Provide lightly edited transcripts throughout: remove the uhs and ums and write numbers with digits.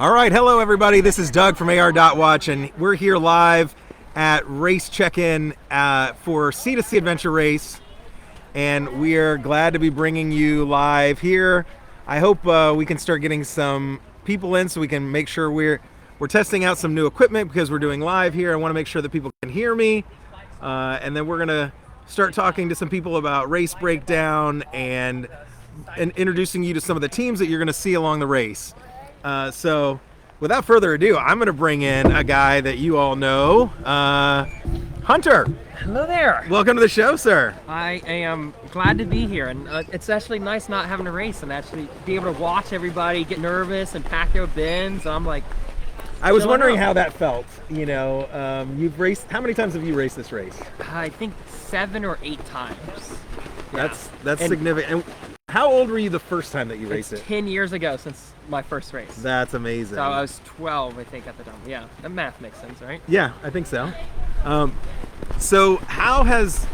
All right, hello everybody. This is Doug from AR.Watch, and we're here live at Race Check-In for C2C Adventure Race, and we are glad to be bringing you live here. I hope we can start getting some people in so we can make sure we're testing out some new equipment because we're doing live here. I want to make sure that people can hear me, and then we're gonna start talking to some people about race breakdown and introducing you to some of the teams that you're gonna see along the race. So without further ado, I'm going to bring in a guy that you all know, Hunter. Hello there. Welcome to the show, sir. I am glad to be here, and it's actually nice not having to race and actually be able to watch everybody get nervous and pack their bins. I'm like, I was wondering how that felt. You know, you've raced. How many times have you raced this race? I think 7 or 8 times. Yeah. That's significant. And how old were you the first time that you raced it? 10 years ago since my first race. That's amazing. So I was 12, I think, at the time. Yeah, that math makes sense, right? Yeah, I think so. So how has,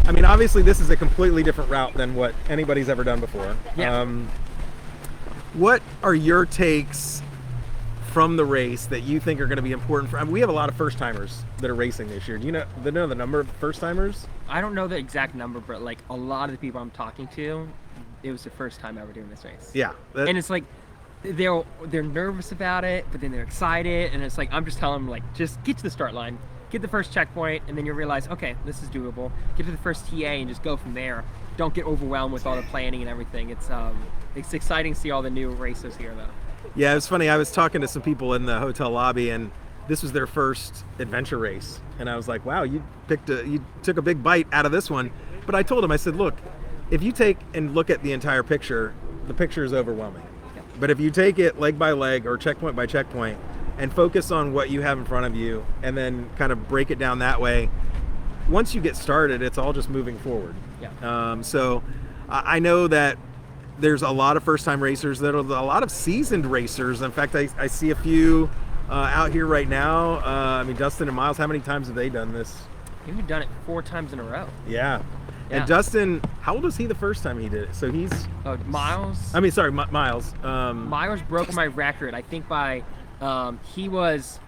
I mean, obviously this is a completely different route than what anybody's ever done before. Yeah. What are your takes from the race that you think are going to be important for? I mean, we have a lot of first timers that are racing this year. Do you know the number of first timers? I don't know the exact number, but like a lot of the people I'm talking to, it was the first time ever doing this race. Yeah. And it's like they're nervous about it, but then they're excited, and it's like I'm just telling them, like, just get to the start line, get the first checkpoint, and then you realize, okay, this is doable. Get to the first TA and just go from there. Don't get overwhelmed with all the planning and everything. It's exciting to see all the new racers here, though. Yeah, it was funny. I was talking to some people in the hotel lobby, and this was their first adventure race, and I was like, wow, you took a big bite out of this one. But I told them, I said, look, if you take and look at the entire picture, the picture is overwhelming. Yeah. But if you take it leg by leg or checkpoint by checkpoint and focus on what you have in front of you and then kind of break it down that way, once you get started, it's all just moving forward. Yeah. So I know that there's a lot of first-time racers, a lot of seasoned racers. In fact, I see a few out here right now. I mean, Dustin and Miles, how many times have they done this? You've done it 4 times in a row. Yeah. And Dustin, how old was he the first time he did it? So he's... Miles? I mean, sorry, Miles. Miles broke my record, I think, by... he was,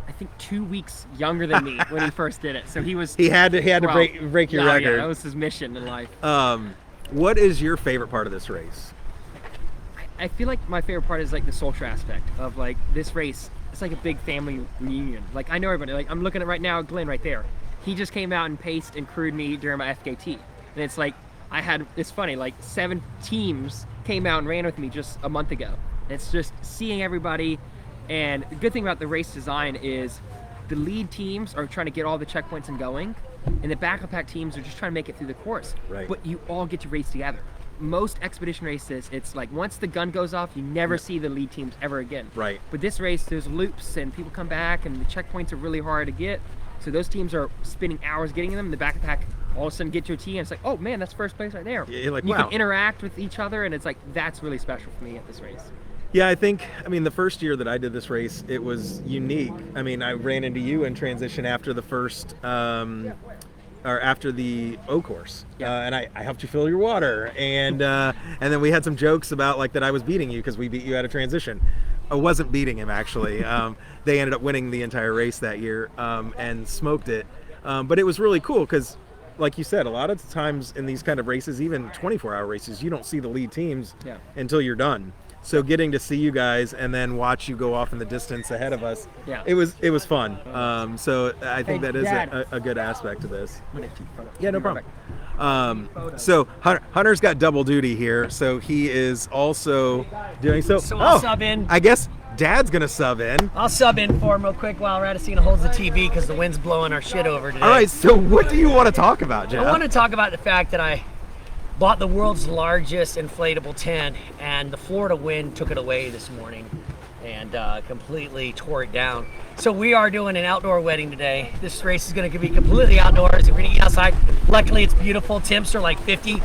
I think, 2 weeks younger than me when he first did it. So he was... He had to break your record. Yeah, that was his mission in life. What is your favorite part of this race? I feel like my favorite part is like the social aspect of like this race. It's like a big family reunion. Like I know everybody. Like I'm looking at right now, Glenn right there. He just came out and paced and crewed me during my FKT. And it's like it's funny, like 7 teams came out and ran with me just a month ago. And it's just seeing everybody. And the good thing about the race design is the lead teams are trying to get all the checkpoints and going, and the backup pack teams are just trying to make it through the course. Right. But you all get to race together. Most expedition races, it's like once the gun goes off, you never see the lead teams ever again. Right. But this race, there's loops and people come back, and the checkpoints are really hard to get. So those teams are spending hours getting them. The backup pack all of a sudden get to a T, and it's like, oh man, that's first place right there. Yeah, you're like, you wow. can interact with each other, and it's like that's really special for me at this race. Yeah, I mean, the first year that I did this race, it was unique. I mean, I ran into you in transition after the first, or after the O course, and I helped you fill your water, and then we had some jokes about like that I was beating you because we beat you out of transition. I wasn't beating him actually. They ended up winning the entire race that year and smoked it, but it was really cool because, like you said, a lot of times in these kind of races, even 24-hour races, you don't see the lead teams until you're done. So getting to see you guys and then watch you go off in the distance ahead of us, it was fun. So I think that is a good aspect to this. Yeah, no problem. So Hunter's got double duty here, so he is also doing so. So I'll sub in. I guess Dad's gonna sub in. I'll sub in for him real quick while Radicina holds the TV because the wind's blowing our shit over today. All right, so what do you want to talk about, Jeff? I want to talk about the fact that I bought the world's largest inflatable tent, and the Florida wind took it away this morning and completely tore it down. So we are doing an outdoor wedding today. This race is going to be completely outdoors. We're going to eat outside. Luckily, it's beautiful. Temps are like 50.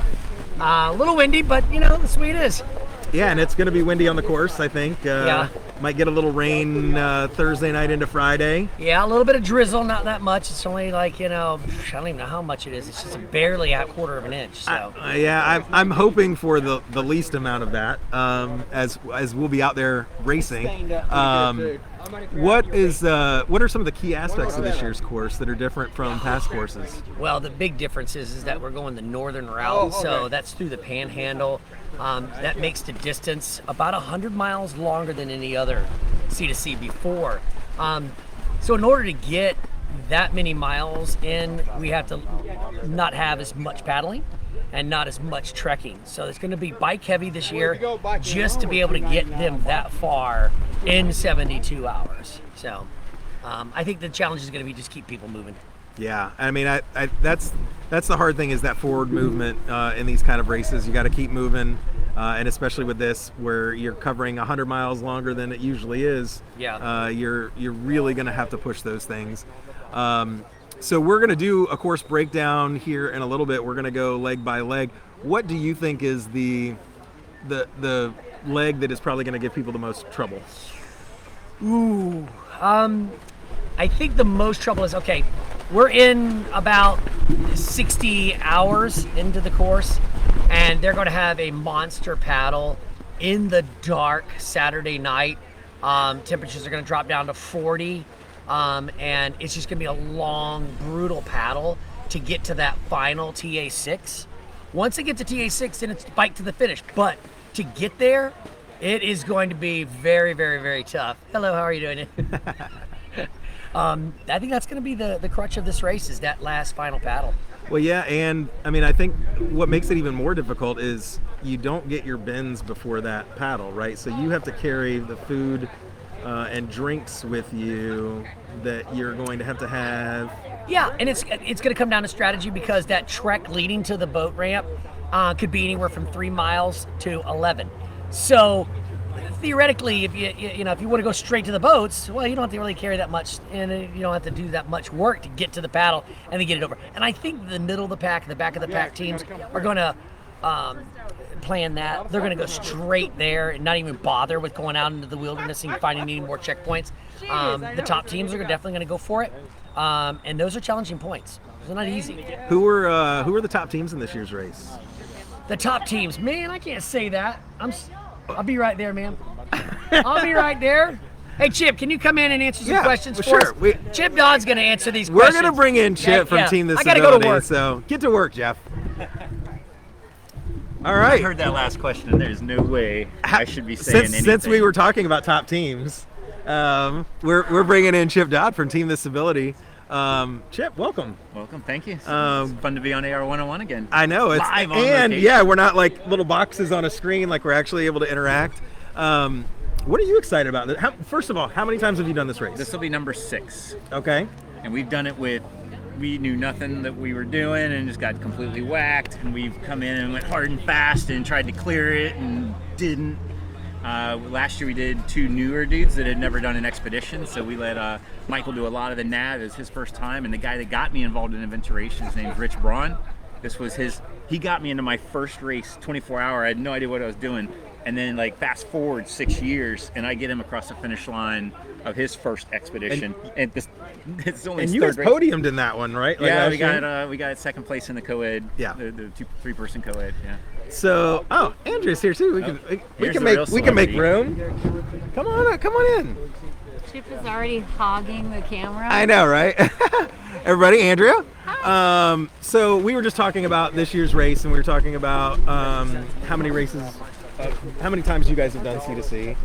A little windy, but you know, that's the way it is. Yeah, and it's going to be windy on the course, I think. Yeah. Might get a little rain Thursday night into Friday. Yeah, a little bit of drizzle, not that much. It's only like, I don't even know how much it is. It's just barely a quarter of an inch. So I'm hoping for the least amount of that as we'll be out there racing. What are some of the key aspects of this year's course that are different from past courses? Well, the big difference is that we're going the northern route, so that's through the Panhandle. That makes the distance about 100 miles longer than any other C2C before. So in order to get that many miles in, we have to not have as much paddling and not as much trekking. So it's going to be bike heavy this year just to be able to get them that far in 72 hours. So I think the challenge is going to be just keep people moving. Yeah, I mean, that's the hard thing, is that forward movement in these kind of races. You got to keep moving, and especially with this, where you're covering 100 miles longer than it usually is. Yeah. You're really going to have to push those things. So we're going to do a course breakdown here in a little bit. We're going to go leg by leg. What do you think is the leg that is probably going to give people the most trouble? Ooh, I think the most trouble is, okay, we're in about 60 hours into the course, and they're going to have a monster paddle in the dark Saturday night. Temperatures are going to drop down to 40, and it's just going to be a long, brutal paddle to get to that final TA6. Once they get to TA6, then it's bike to the finish. But to get there, it is going to be very, very, very tough. Hello, how are you doing? I think that's going to be the crutch of this race, is that last final paddle. Well, yeah, and I mean, I think what makes it even more difficult is you don't get your bins before that paddle, right? So you have to carry the food and drinks with you that you're going to have. Yeah, and it's going to come down to strategy, because that trek leading to the boat ramp could be anywhere from 3 miles to 11. So theoretically, if you want to go straight to the boats, well, you don't have to really carry that much, and you don't have to do that much work to get to the paddle and then get it over. And I think the middle of the pack, the back of the pack teams are going to plan that. They're going to go straight there and not even bother with going out into the wilderness and finding any more checkpoints. The top teams are definitely going to go for it, and those are challenging points. They're not easy. Who were the top teams in this year's race? The top teams, man, I can't say that. I'll be right there, man. I'll be right there. Hey, Chip, can you come in and answer some questions for us? Sure. Chip Dodd's going to answer these We're questions. going to bring in Chip from Team TeamThisAbility. I got to go to work. So get to work, Jeff. All right. I heard that last question, and there's no way I should be saying anything. Since we were talking about top teams, we're bringing in Chip Dodd from Team ThisAbility. Chip, welcome. Welcome, thank you. It's fun to be on AR101 again. I know, it's live on and location. yeah, we're not like little boxes on a screen. Like, we're actually able to interact. What are you excited about? First of all, how many times have you done this race? This will be number 6. Okay. And we've done it we knew nothing that we were doing and just got completely whacked. And we've come in and went hard and fast and tried to clear it and didn't. Last year we did 2 newer dudes that had never done an expedition, so we let Michael do a lot of the nav. It was his first time, and the guy that got me involved in Adventure Racing, his name's Rich Braun. This was he got me into my first race, 24-hour. I had no idea what I was doing. And then, like, fast forward 6 years, and I get him across the finish line of his first expedition. And it's only his you guys third race. podiumed in that one, right? Yeah, we got second place in the co-ed. Yeah, the 3-person co-ed. Yeah. So, Andrew's here too. We can make room. Come on in. Chip is already hogging the camera. I know, right? Everybody, Andrea. Hi. So we were just talking about this year's race, and we were talking about how many times you guys have done C2C.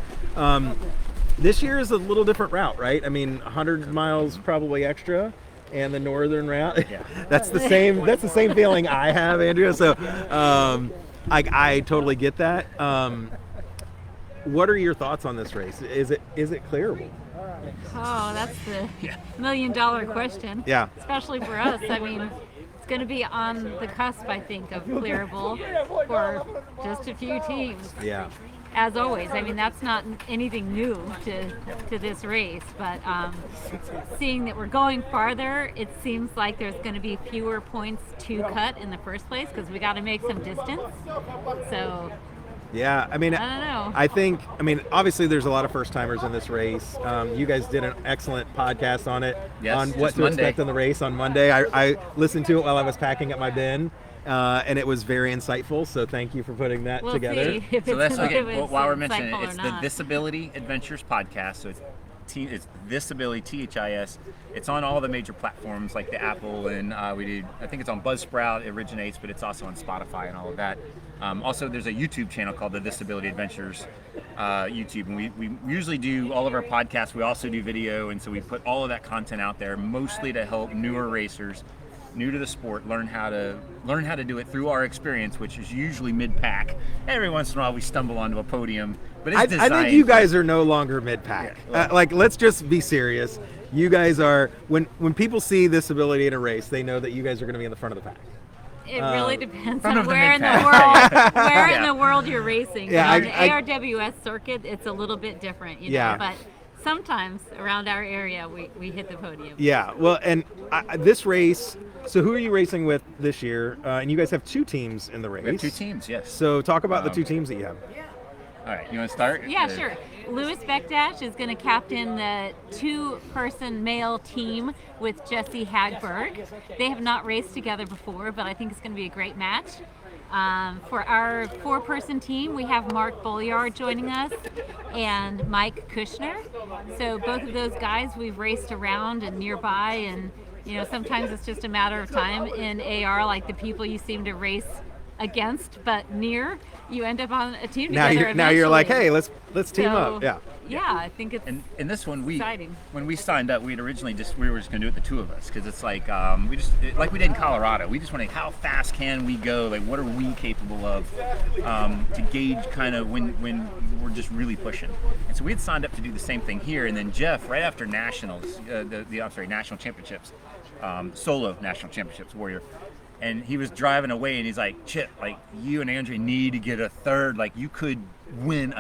This year is a little different route, right? I mean, 100 miles probably extra. And the northern route, yeah. That's the same feeling I have, Andrea. So I totally get that. What are your thoughts on this race? Is it clearable? Oh, that's the $1 million question. Yeah. Especially for us. I mean, it's going to be on the cusp, I think, of clearable for just a few teams. Yeah. As always, I mean, that's not anything new to this race, but seeing that we're going farther, it seems like there's going to be fewer points to cut in the first place, because we got to make some distance. So Yeah, I mean, I don't know. I think, obviously there's a lot of first timers in this race. You guys did an excellent podcast on it, Yes, on what just to Monday. expect in the race on Monday. I listened to it while I was packing up my bin, and it was very insightful. So thank you for putting that We'll together. see if So it's, that's okay. if it's While we're mentioning insightful it, it's or the not. TeamThisAbility Adventures podcast. So it's ThisAbility, THIS. It's on all the major platforms like the Apple, and I think it's on Buzzsprout, it originates, but it's also on Spotify and all of that. Also, there's a YouTube channel called the ThisAbility Adventures YouTube, and we usually do all of our podcasts. We also do video, and so we put all of that content out there, mostly to help newer racers, new to the sport, learn how to do it through our experience, which is usually mid-pack. Every once in a while, we stumble onto a podium, but it's I designed. think you guys are no longer mid-pack. Yeah. Like, let's just be serious. You guys are, when people see this ability in a race, they know that you guys are going to be in the front of the pack. It really depends front on of the where in the mid-pack. world in Yeah. the world you're racing. Yeah, On the I- ARWS circuit, it's a little bit different, you know. Yeah. But sometimes around our area, we hit the podium. Yeah, well, and this race, so who are you racing with this year? And you guys have 2 teams in the race. We have 2 teams, yes. So talk about the 2 teams that you have. All right, you want to start? Yeah, sure. Lewis Bekdash is going to captain the 2-person male team with Jesse Hagberg. They have not raced together before, but I think it's going to be a great match. For our 4-person team, we have Mark Bolliard joining us and Mike Kushner. So both of those guys we've raced around and nearby, and sometimes it's just a matter of time in AR, like the people you seem to race against but near, you end up on a team together. Now you're like, eventually. hey, let's team up. Yeah. Yeah, I think it's And in this one, exciting. when we signed up, we were just going to do it the 2 of us, because it's like like we did in Colorado. We just wanted, how fast can we go? Like, what are we capable of to gauge kind of when we're just really pushing. And so we had signed up to do the same thing here. And then Jeff, right after nationals, national championships, solo national championships, Warrior. And he was driving away, and he's like, Chip, like, you and Andre need to get a 3rd. Like, you could win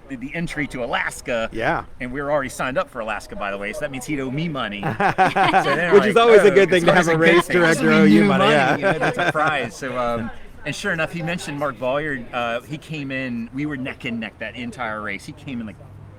the entry to Alaska. Yeah. And we were already signed up for Alaska, by the way, so that means he'd owe me money. So then Which we're is always a good thing it's to have always a good race thing. director We owe you knew money, yeah. You know, that's a prize. So, and sure enough, he mentioned Mark Bolliard. He came in, we were neck and neck that entire race. He came in like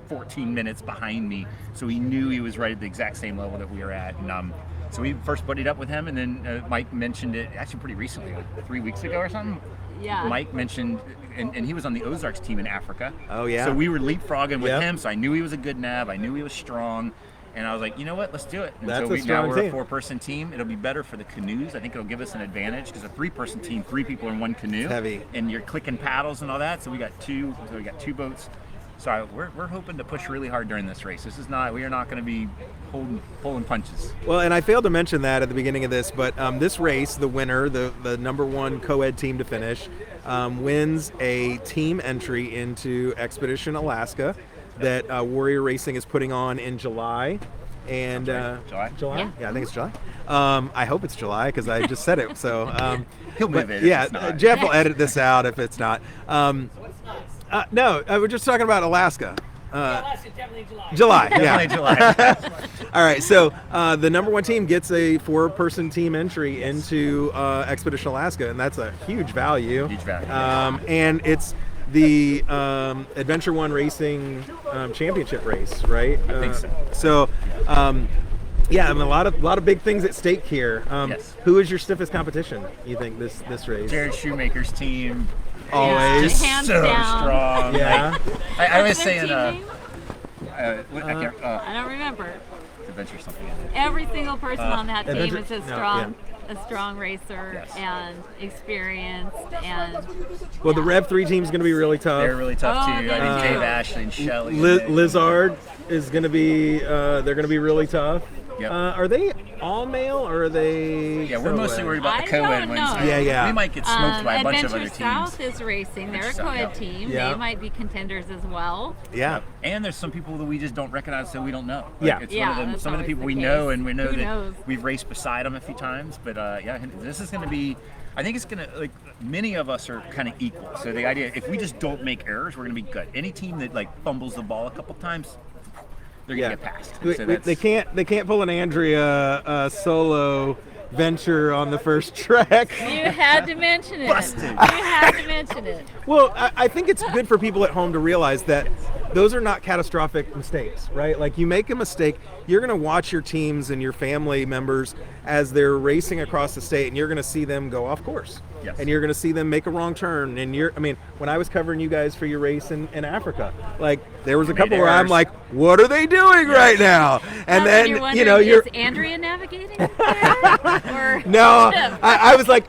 14 minutes behind me, so he knew he was right at the exact same level that we were at. And so we first buddied up with him, and then Mike mentioned it actually pretty recently, like 3 weeks ago or something. Yeah. Mike mentioned, and he was on the Ozarks team in Africa. Oh, yeah. So we were leapfrogging with Yep. him, so I knew he was a good nav. I knew he was strong. And I was like, you know what, let's do it. And That's so a now strong we're team. a 4-person team. It'll be better for the canoes. I think it'll give us an advantage, because a 3-person team, 3 people in one canoe. It's heavy. And you're clicking paddles and all that. So we got 2 boats. So we're hoping to push really hard during this race. We are not going to be pulling punches. Well, and I failed to mention that at the beginning of this, but this race, the winner, the number 1 co-ed team to finish, wins a team entry into Expedition Alaska that Warrior Racing is putting on in July. And July? Yeah. Yeah, I think it's July. I hope it's July, because I just said it. So He'll move it if yeah, it's not. Jeff will edit this out if it's not. No, we're just talking about Alaska. July, yeah. Definitely July. All right, so the number 1 team gets a 4-person team entry into Expedition Alaska, and that's a huge value. Huge value. And it's the Adventure One Racing championship race, right? I think so. So, yeah, a lot of big things at stake here. Yes. Who is your stiffest competition, you think, this race? Jared Shoemaker's team. Always. Just Hands so down. strong. Yeah. Like, I was What's their saying, team name? I can't, I don't remember. Adventure something. Every single person on that team Adventure- is a no, strong racer Yes. and experienced, and Well, the Rev 3 team is going to be really tough. They're really tough Oh, too. they I think do. Dave Ashley and Shelley. Lizard is going to be. They're going to be really tough. Yep. Are they all male or are they? Yeah, we're mostly worried about the I co-ed don't ones. know. Yeah. We might get smoked by a bunch of Adventure other teams. South is racing. They're a Adventure South, co-ed yeah. team. Yeah. They might be contenders as well. Yeah. And there's some people that we just don't recognize, so we don't know. Yeah. It's Yeah, one of them, that's some of the always people the we case. know, and we know Who that knows? we've raced beside them a few times. But yeah, this is going to be. I think it's going to, like, many of us are kind of equal. So the idea, if we just don't make errors, we're going to be good. Any team that like fumbles the ball a couple times, they're going to get past. So They can't pull an Andrea solo, venture on the first trek. You had to mention it. Busted. You had to mention it. Well, I think it's good for people at home to realize that those are not catastrophic mistakes, right? Like, you make a mistake, you're going to watch your teams and your family members as they're racing across the state, and you're going to see them go off course. Yes. And you're going to see them make a wrong turn. And when I was covering you guys for your race in Africa, like, there was a couple where I'm like, what are they doing right now? And then, you're you know, wondering, you're is Andrea navigating there? Or no, Chip? I was like,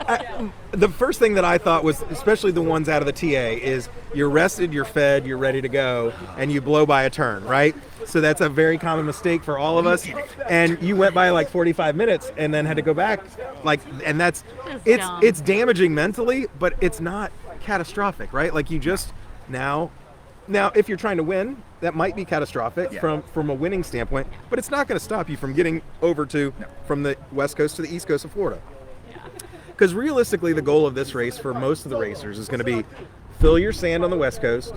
the first thing that I thought was, especially the ones out of the TA, is you're rested, you're fed, you're ready to go, and you blow by a turn, right? So that's a very common mistake for all of us. And you went by like 45 minutes and then had to go back, like, and That's dumb. it's damaging mentally, but it's not catastrophic, right? Like, you just now if you're trying to win, that might be catastrophic from a winning standpoint, but it's not going to stop you from getting over from the West Coast to the East Coast of Florida. Because realistically, the goal of this race for most of the racers is going to be fill your sand on the West Coast,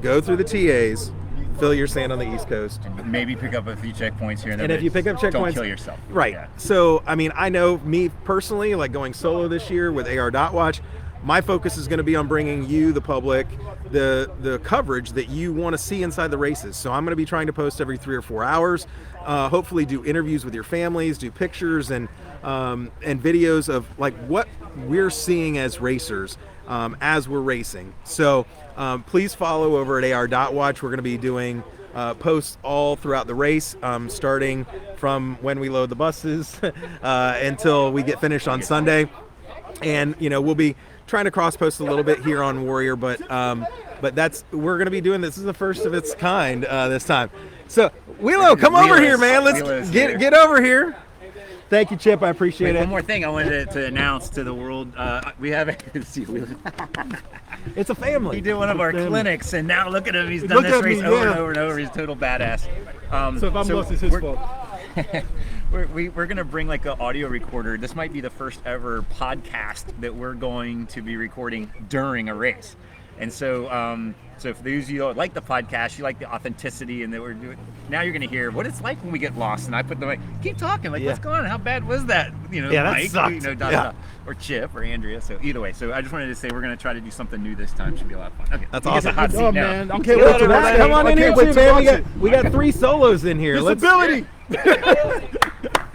go through the TAs, fill your sand on the East Coast. And maybe pick up a few checkpoints here and there. And if you pick up checkpoints, don't kill yourself. Right. Yeah. So, I mean, I know me personally, like going solo this year with AR.Watch, my focus is going to be on bringing you, the public, the coverage that you want to see inside the races. So I'm going to be trying to post every 3 or 4 hours, hopefully do interviews with your families, do pictures and videos of like what we're seeing as racers as we're racing. So please follow over at AR.Watch. We're going to be doing posts all throughout the race, starting from when we load the buses until we get finished on Sunday. And, you know, we'll be trying to cross post a little bit here on Warrior, but we're going to be doing this. This is the first of its kind this time. So Wheelo, come over here, man. Let's get over here. Thank you, Chip. I appreciate it. One more thing I wanted to announce to the world. We have it's a family. He did one of our clinics, and now look at him. He's done this race over and over and over. He's a total badass. So if I'm lost, it's his fault. We're going to bring like an audio recorder. This might be the first ever podcast that we're going to be recording during a race. And so so for those of you that like the podcast, you like the authenticity, and that we're doing, now you're going to hear what it's like when we get lost. And I put the mic, keep talking, like, what's going on? How bad was that? You know, that Mike, sucked. you know, or Chip or Andrea. So either way, so I just wanted to say we're going to try to do something new this time. Should be a lot of fun. Okay, that's you get the awesome. hot seat Oh, now. man. I can't wait to watch it. Come on in here, wait too, to man. watch it. We got 3 solos in here. Disability.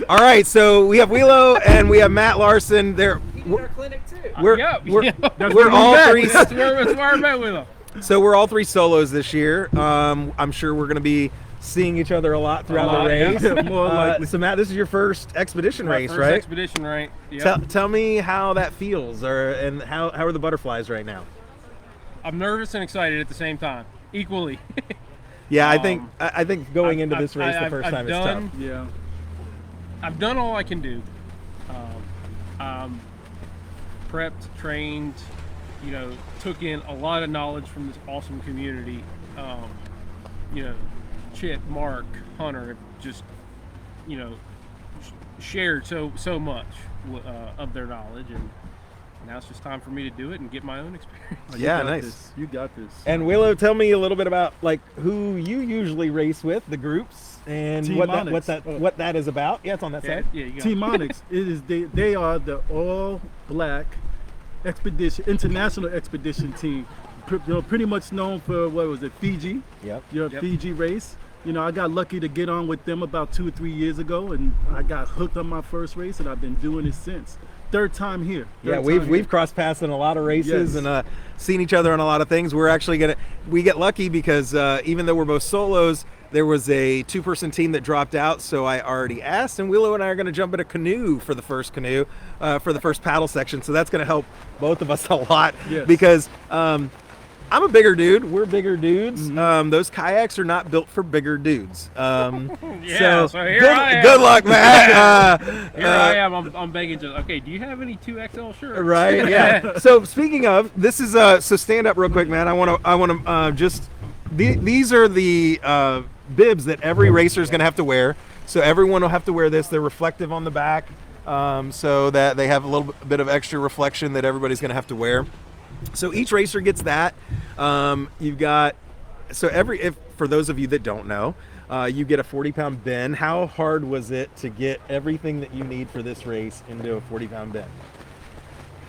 All right, so we have Wheelo and we have Matt Larson. We're all 3. That's where I met with him. So we're all 3 solos this year. I'm sure we're going to be seeing each other a lot throughout the race. Yeah, more likely. So Matt, this is your first expedition race, First right? expedition, right? Yep. Tell me how that feels, and how are the butterflies right now? I'm nervous and excited at the same time, equally. Yeah, I think going into this race the first time is tough. Yeah. I've done all I can do. I'm prepped, trained, you know, took in a lot of knowledge from this awesome community. You know, Chip, Mark, Hunter have just, you know, shared so much of their knowledge, and now it's just time for me to do it and get my own experience. Yeah, nice. You got this. And Wheelo, tell me a little bit about like who you usually race with, the groups, and Team what Onyx. that is about. Yeah, it's on that side. Yeah, you got Team Onyx. They are the all-black international expedition team. Pretty much known for Fiji. Yep. Fiji race. You know, I got lucky to get on with them about 2 or 3 years ago, and I got hooked on my first race, and I've been doing it since. Third time here. We've crossed paths in a lot of races, Yes. and seen each other on a lot of things. We're actually we get lucky because even though we're both solos, there was a 2-person team that dropped out, so I already asked, and Wheelo and I are going to jump in a canoe for the first paddle section, so that's going to help both of us a lot. Yes. Because I'm a bigger dude. We're bigger dudes. Those kayaks are not built for bigger dudes. Yeah, so here I am. Good luck, Matt. Here I am. I'm begging to. Okay, do you have any 2XL shirts? Right. Yeah. So speaking of, this is so stand up real quick, man. I want to just these are the bibs that every racer is going to have to wear. So everyone will have to wear this. They're reflective on the back, so that they have a little bit of extra reflection that everybody's going to have to wear. So each racer gets that. You've got, so for those of you that don't know, you get a 40-pound bin. How hard was it to get everything that you need for this race into a 40-pound bin?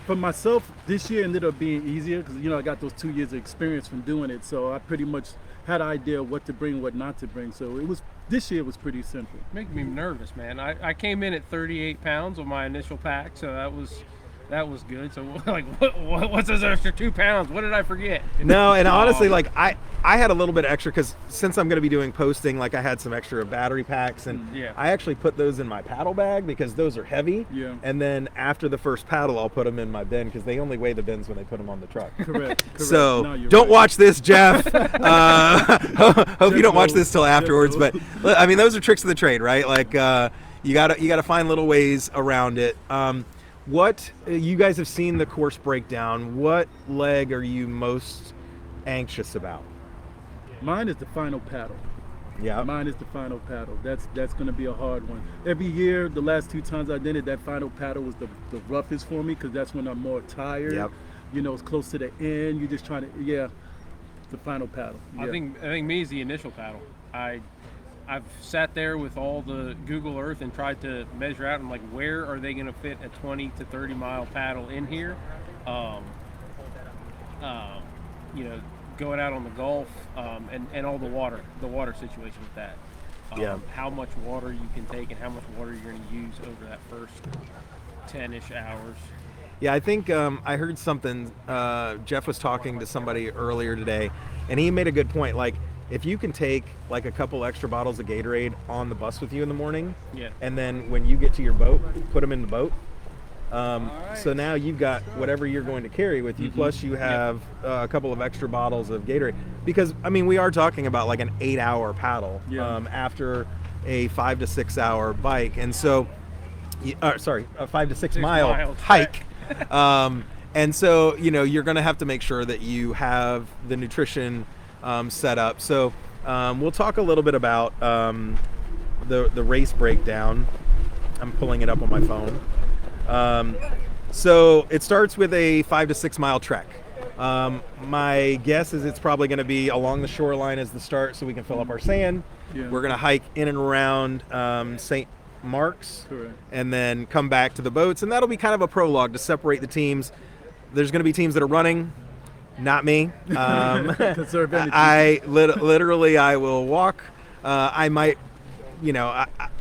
For myself, this year ended up being easier because, I got those 2 years of experience from doing it. So I pretty much had an idea of what to bring, what not to bring. So this year was pretty simple. Make me nervous, man. I came in at 38 pounds on my initial pack, so that was good. So like, what's those extra 2 pounds? What did I forget? No, and honestly, like I had a little bit extra because since I'm going to be doing posting, like I had some extra battery packs, and Yeah. I actually put those in my paddle bag because those are heavy. Yeah. And then after the first paddle, I'll put them in my bin because they only weigh the bins when they put them on the truck. Correct. So No, you're don't right. watch this, Jeff. Hope you don't watch this till afterwards. But I mean, those are tricks of the trade, right? Like you gotta find little ways around it. What you guys have seen the course breakdown? What leg are you most anxious about? Mine is the final paddle. Yeah. Mine is the final paddle. That's going to be a hard one. Every year, the last 2 times I did it, that final paddle was the roughest for me because that's when I'm more tired. Yep. It's close to the end. You're just trying to, the final paddle. Yeah. I think me is the initial paddle. I've sat there with all the Google Earth and tried to measure out and like where are they going to fit a 20 to 30 mile paddle in here. Going out on the Gulf and all the water situation with that. Yeah. How much water you can take and how much water you're going to use over that first 10-ish hours. Yeah, I think I heard something. Jeff was talking to somebody earlier today, and he made a good point. Like, if you can take like a couple extra bottles of Gatorade on the bus with you in the morning, Yeah. and then when you get to your boat, put them in the boat. So now you've got whatever you're going to carry with you, plus you have a couple of extra bottles of Gatorade. Because, I mean, we are talking about like an 8-hour paddle after a 5 to 6 hour bike. And so, a 5 to 6 mile miles. hike. And so, you're going to have to make sure that you have the nutrition set up. So we'll talk a little bit about the race breakdown. I'm pulling it up on my phone. So it starts with a 5 to 6 mile trek. My guess is it's probably going to be along the shoreline as the start so we can fill up our sand. Yeah. We're going to hike in and around St. Mark's. Correct. And then come back to the boats, and that'll be kind of a prologue to separate the teams. There's going to be teams that are running, not me. Conserve energy. I literally I will walk. I might,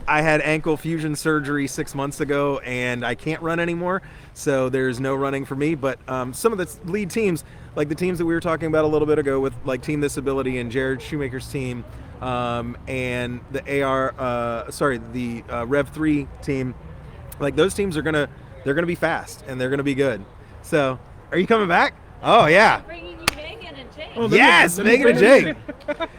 I had ankle fusion surgery 6 months ago, and I can't run anymore. So there's no running for me. But some of the lead teams, like the teams that we were talking about a little bit ago with like TeamThisAbility and Jared Shoemaker's team, and the Rev 3 team, like those teams they're gonna be fast and they're gonna be good. So are you coming back? Oh yeah. Bringing you Megan and Jake. Oh, let me- Yes, let me Megan and bring Jake.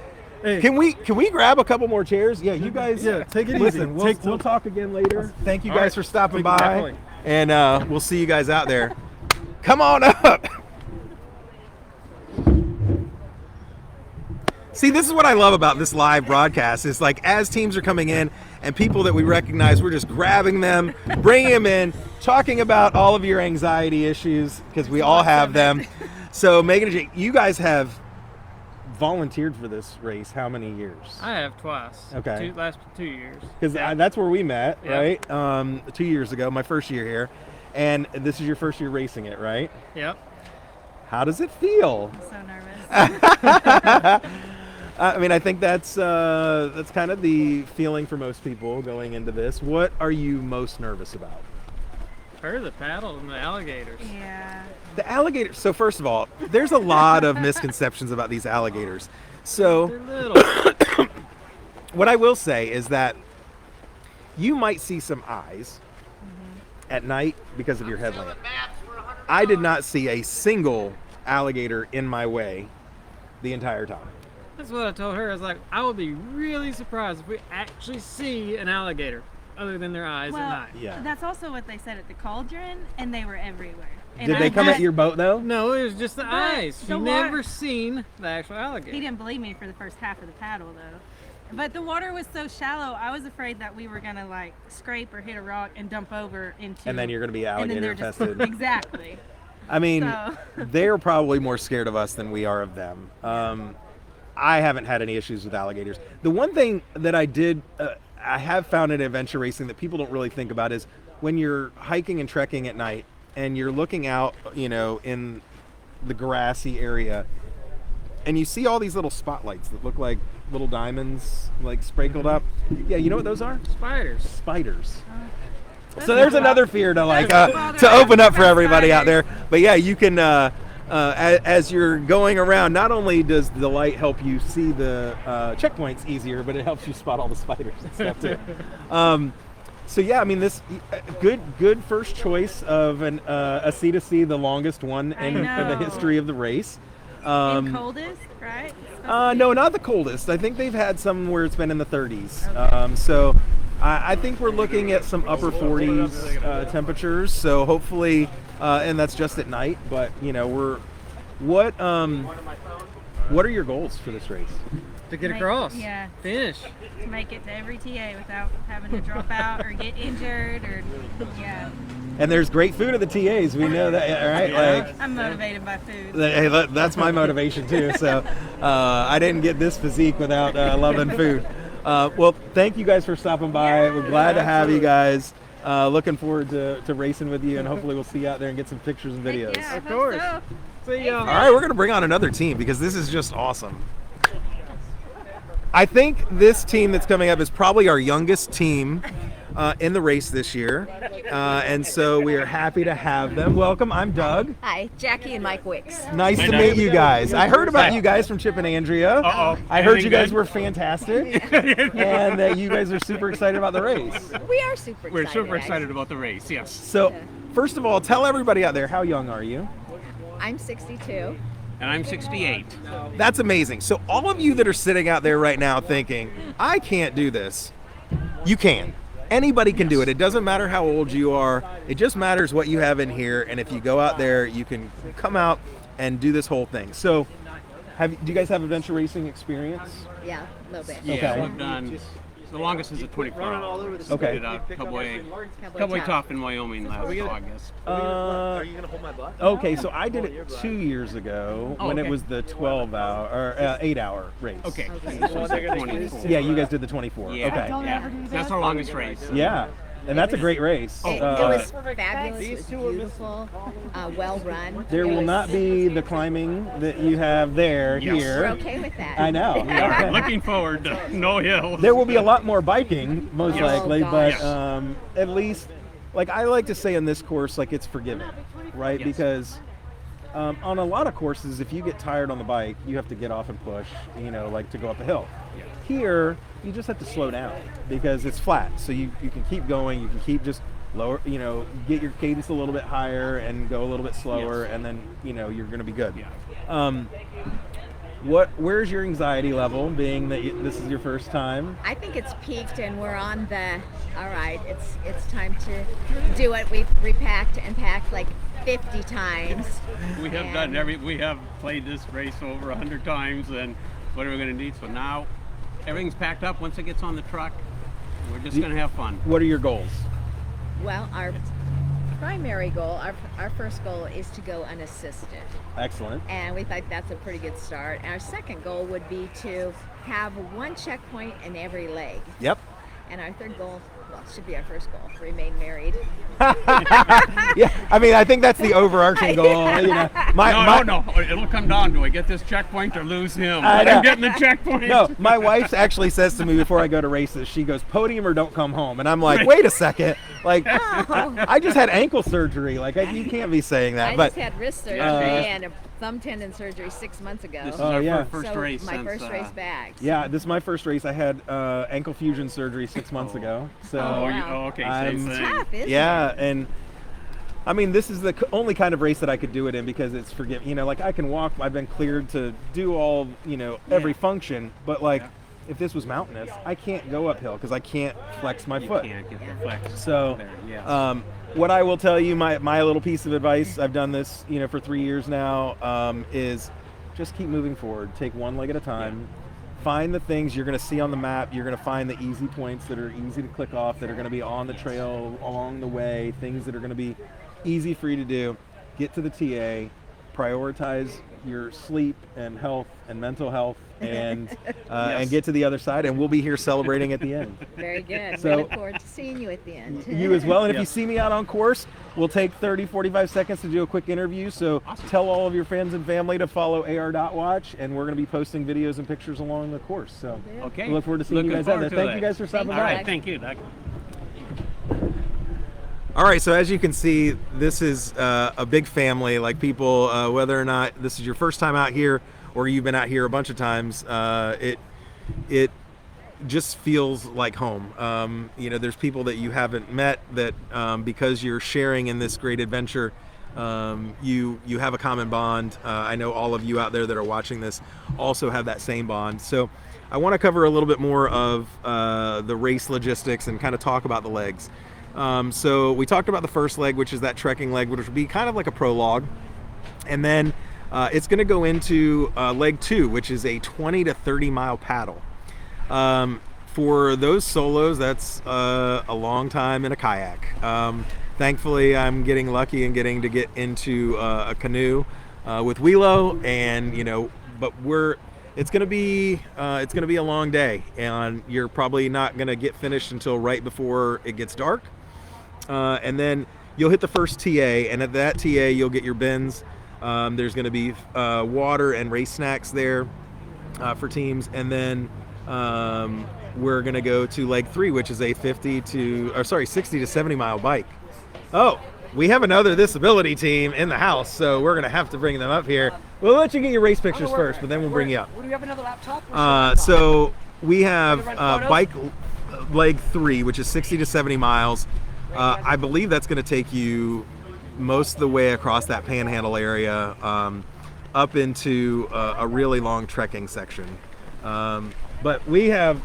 Hey, Can we grab a couple more chairs? Yeah, you guys. Yeah, take it listen, easy. We'll talk again later. Thank you All guys right. for stopping by, Definitely. and we'll see you guys out there. Come on up. See, this is what I love about this live broadcast. Is like as teams are coming in and people that we recognize, we're just grabbing them, bringing them in, talking about all of your anxiety issues because we all have them. So Megan and Jake, you guys have volunteered for this race how many years? I have twice. Okay. Last 2 years. Because that's where we met, Yeah. right? 2 years ago, my first year here. And this is your first year racing it, right? Yep. How does it feel? I'm so nervous. I mean, I think that's kind of the feeling for most people going into this. What are you most nervous about? Heard the paddles and the alligators. Yeah. The alligator. So first of all, there's a lot of misconceptions about these alligators. So They're little. what I will say is that you might see some eyes at night because of your headlamp. I did not see a single alligator in my way the entire time. That's what I told her. I was like, I would be really surprised if we actually see an alligator other than their eyes at Well, night. Yeah. that's also what they said at the cauldron, and they were everywhere. And Did they I come bet at your boat though? No, it was just the But eyes. the You wa- never seen the actual alligator. He didn't believe me for the first half of the paddle, though. But the water was so shallow, I was afraid that we were gonna like scrape or hit a rock and dump over into. And then you're going to be and then alligator they're just infested. exactly. I mean, So- they're probably more scared of us than we are of them. I haven't had any issues with alligators. The one thing that I have found in adventure racing that people don't really think about is when you're hiking and trekking at night and you're looking out, in the grassy area, and you see all these little spotlights that look like little diamonds, like sprinkled up. Yeah, you know what those are? Spiders. Spiders. So there's another fear to open up for everybody out there. But yeah, you can, as you're going around, not only does the light help you see the checkpoints easier, but it helps you spot all the spiders and stuff too. So yeah, I mean, this good first choice of a C2C, the longest one in the history of the race. And coldest, right? No, not the coldest. I think they've had some where it's been in the 30s. Okay. So I think we're looking at some upper 40s temperatures. So hopefully, and that's just at night. But what are your goals for this race? To get across. Yeah. Finish. To make it to every TA without having to drop out or get injured or And there's great food at the TAs. We know that, right? Like, I'm motivated by food. Hey, that's my motivation too. So I didn't get this physique without loving food. Well, thank you guys for stopping by. We're glad to have you guys. Looking forward to racing with you, and hopefully we'll see you out there and get some pictures and videos. Yeah, Of course. So. See ya. All right, we're going to bring on another team because this is just awesome. I think this team that's coming up is probably our youngest team in the race this year. And so we are happy to have them. Welcome, I'm Doug. Hi, Jackie and Mike Wicks. Nice to meet you guys. I heard about you guys from Chip and Andrea. I heard you guys were fantastic and that you guys are super excited about the race. We are super excited. We're super excited about the race, yes. So, first of all, tell everybody out there, how young are you? I'm 62. And I'm 68. That's amazing. So all of you that are sitting out there right now thinking, I can't do this, you can. Anybody can do it. It doesn't matter how old you are. It just matters what you have in here. And if you go out there, you can come out and do this whole thing. So do you guys have adventure racing experience? Yeah, a little bit. Yeah, Okay. we've done, the longest is a 24 hour. Okay. We did a Cowboy Top in Wyoming last August. Are you gonna hold my butt? Okay, so I did it 2 years ago when it was the 12-hour or 8-hour race. Okay. So 24. yeah, you guys did the 24. Yeah. Okay. Yeah. That's our longest race. Yeah, and that's a great race. It was fabulous. It was beautiful, well run. There will not be the climbing that you have there here. We're okay with that. I know. We are looking forward to no hills. There will be a lot more biking, most likely, Oh, but gosh. at least, like I like to say in this course, like it's forgiving, right? Yes. Because on a lot of courses, if you get tired on the bike, you have to get off and push, like to go up a hill. Here, you just have to slow down because it's flat. So you can keep going, you can keep just lower, get your cadence a little bit higher and go a little bit slower, and then, you're going to be good. Yeah. Where's your anxiety level, being that this is your first time? I think it's peaked, and we're on the. All right, it's time to do it. We've repacked and packed like 50 times. We have we have played this race over 100 times, and what are we going to need? So now everything's packed up. Once it gets on the truck, we're just going to have fun. What are your goals? Well, our primary goal, our first goal is to go unassisted. Excellent. And we think that's a pretty good start. And our second goal would be to have one checkpoint in every leg. Yep. And our third goal, well, should be our first goal, remain married. Yeah, I mean, I think that's the overarching goal. No. It'll come down to I get this checkpoint or lose him. I'm getting the checkpoint. No, my wife actually says to me before I go to races, she goes, podium or don't come home. And I'm like, wait a second. Like, I just had ankle surgery. Like, you can't be saying that. I But just had wrist surgery and a thumb tendon surgery 6 months ago. This is our first So race. my since, first race back. yeah, this is my first race. I had ankle fusion surgery 6 months ago. So wow. Okay, I'm- same thing. Tough, isn't yeah, it? and I mean, this is the only kind of race that I could do it in because it's forgiving. Like I can walk. I've been cleared to do all, every function. But like, if this was mountainous, I can't go uphill because I can't flex my foot. You can't get the flex. So, there, yes. what I will tell you, my little piece of advice, I've done this, for 3 years now, is just keep moving forward. Take one leg at a time. Find the things you're going to see on the map. You're going to find the easy points that are easy to click off, that are going to be on the trail along the way, things that are going to be easy for you to do. Get to the TA, prioritize your sleep and health and mental health, and get to the other side, and we'll be here celebrating at the end. Very good. So- we look forward to seeing you at the end. You as well, and if you Yes. see me out on course, we'll take 30-45 seconds to do a quick interview. So tell all of your friends and family to follow AR.watch, and we're going to be posting videos and pictures along the course. So Okay. we look forward to seeing you Looking guys out there. forward to Thank that. you guys for stopping Thank All by. you. right, thank you, Doc. All right, so as you can see, this is a big family. Like people, whether or not this is your first time out here or you've been out here a bunch of times, it just feels like home. You know, there's people that you haven't met that because you're sharing in this great adventure, you have a common bond. I know all of you out there that are watching this also have that same bond. So I want to cover a little bit more of the race logistics and kind of talk about the legs. So we talked about the first leg, which is that trekking leg, which would be kind of like a prologue. And then it's going to go into leg 2, which is a 20 to 30 mile paddle. For those solos, that's a long time in a kayak. Thankfully, I'm getting lucky and getting to get into a canoe with Wheelo, and but it's going to be a long day, and you're probably not going to get finished until right before it gets dark. And then you'll hit the first TA, and at that TA you'll get your bins. There's going to be water and race snacks there for teams, and then we're going to go to leg 3, which is a 60 to 70 mile bike. Oh, we have another TeamThisAbility team in the house, so we're going to have to bring them up here. We'll let you get your race pictures first, but then we'll bring you up. Do we have another laptop? So we have bike leg 3, which is 60 to 70 miles. I believe that's going to take you most of the way across that panhandle area up into a really long trekking section. But we have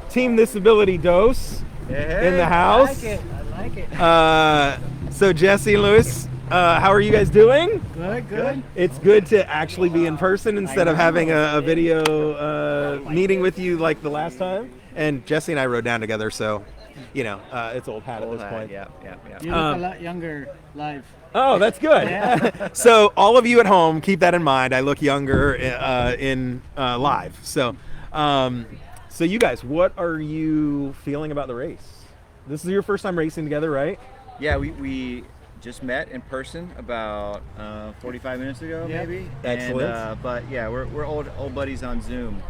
TeamThisAbility Dose in the house. I like it. So Jesse and Lewis, how are you guys doing? Good. It's good to actually be in person instead of having a video meeting with you like the last time. And Jesse and I rode down together, so it's old hat at this point. Yeah. You look a lot younger live. Oh, that's good. So all of you at home, keep that in mind. I look younger in live. So you guys, what are you feeling about the race? This is your first time racing together, right? Yeah, we just met in person about 45 minutes ago, maybe. Excellent. And, but yeah, we're old buddies on Zoom.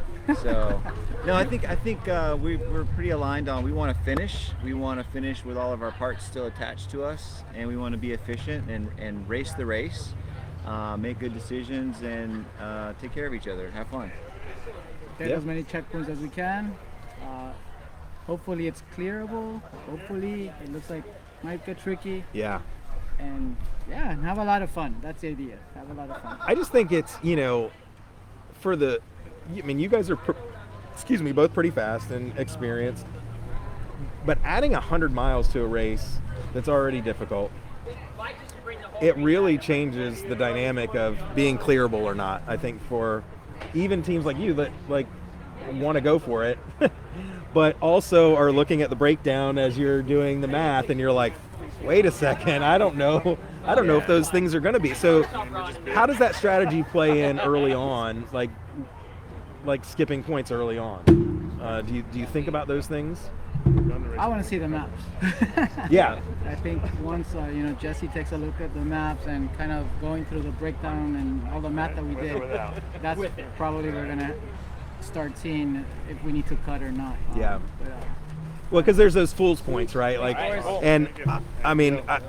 So no, I think we're pretty aligned on we want to finish. We want to finish with all of our parts still attached to us, and we want to be efficient and race the race, make good decisions, and take care of each other, have fun. Take as many checkpoints as we can. Hopefully it's clearable. Hopefully it looks like might get tricky. Yeah. And and have a lot of fun. That's the idea. Have a lot of fun. I just think it's, you guys are, both pretty fast and experienced, but adding 100 miles to a race that's already difficult, it really changes the dynamic of being clearable or not. I think for even teams like you that want to go for it, but also are looking at the breakdown as you're doing the math, and you're like, wait a second, I don't know if those things are going to be. So how does that strategy play in early on, like skipping points early on? Do you think about those things? I want to see the maps. Yeah. I think once Jesse takes a look at the maps and kind of going through the breakdown and all the math that we did, that's probably we're gonna start seeing if we need to cut or not. Yeah. Well, because there's those fool's points, right?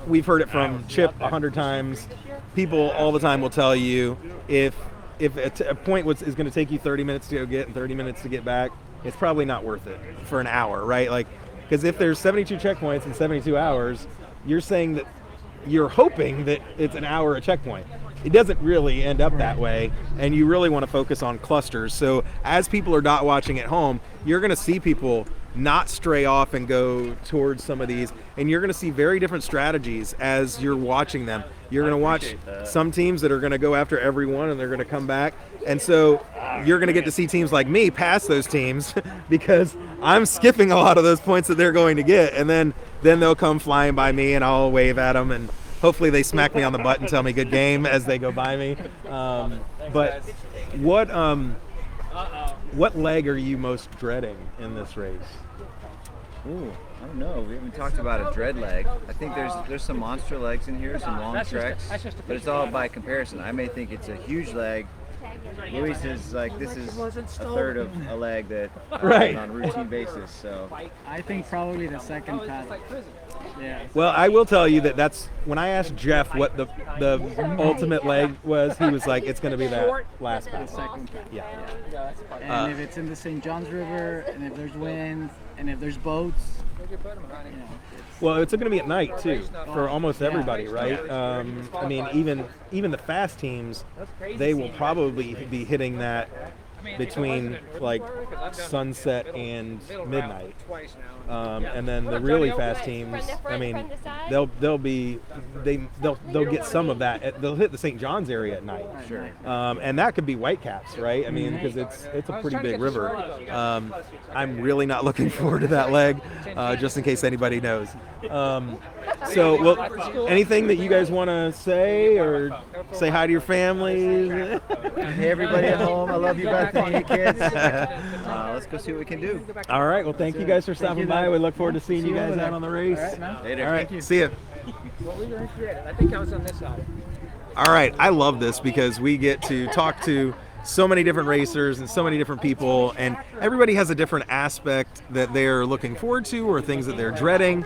We've heard it from Chip 100 times. People all the time will tell you if a point is going to take you 30 minutes to go get and 30 minutes to get back, it's probably not worth it for an hour, right? Because if there's 72 checkpoints in 72 hours, you're saying that you're hoping that it's an hour a checkpoint. It doesn't really end up that way, and you really want to focus on clusters. So as people are dot watching at home, you're going to see people not stray off and go towards some of these, and you're going to see very different strategies as you're watching them. You're going to watch some teams that are going to go after everyone, and they're going to come back, and so you're going to get to see teams like me pass those teams because I'm skipping a lot of those points that they're going to get, and then they'll come flying by me, and I'll wave at them, and hopefully they smack me on the butt and tell me good game as they go by me. But what what leg are you most dreading in this race? Ooh, I don't know. We haven't talked about a dread leg. I think there's some monster legs in here, some long treks, but it's all by comparison. I may think it's a huge leg. Luis is like, this is a third of a leg that Right. on a routine basis. So I think probably the second paddle. Yeah. Well, I will tell you that's when I asked Jeff what the ultimate leg was, he was like, it's going to be that last The paddle. second paddle. Yeah. And if it's in the St. John's River, and if there's wind, and if there's boats, you know, Well, it's going to be at night too for almost everybody, right? I mean, even the fast teams, they will probably be hitting that between like sunset and midnight, and then the really fast teams, I mean, they'll get some of that. They'll hit the St. John's area at night, sure. and that could be Whitecaps, right? I mean, because it's a pretty big river. I'm really not looking forward to that leg, just in case anybody knows. So, well, anything that you guys want to say or say hi to your families? Hey, everybody at home. I love you, Bethany, kids. Let's go see what we can do. All right. Well, thank you guys for stopping by. We look forward to seeing you guys out on the race. Later. All right. See ya. I think I was on this side. All right. I love this because we get to talk to so many different racers and so many different people, and everybody has a different aspect that they're looking forward to or things that they're dreading.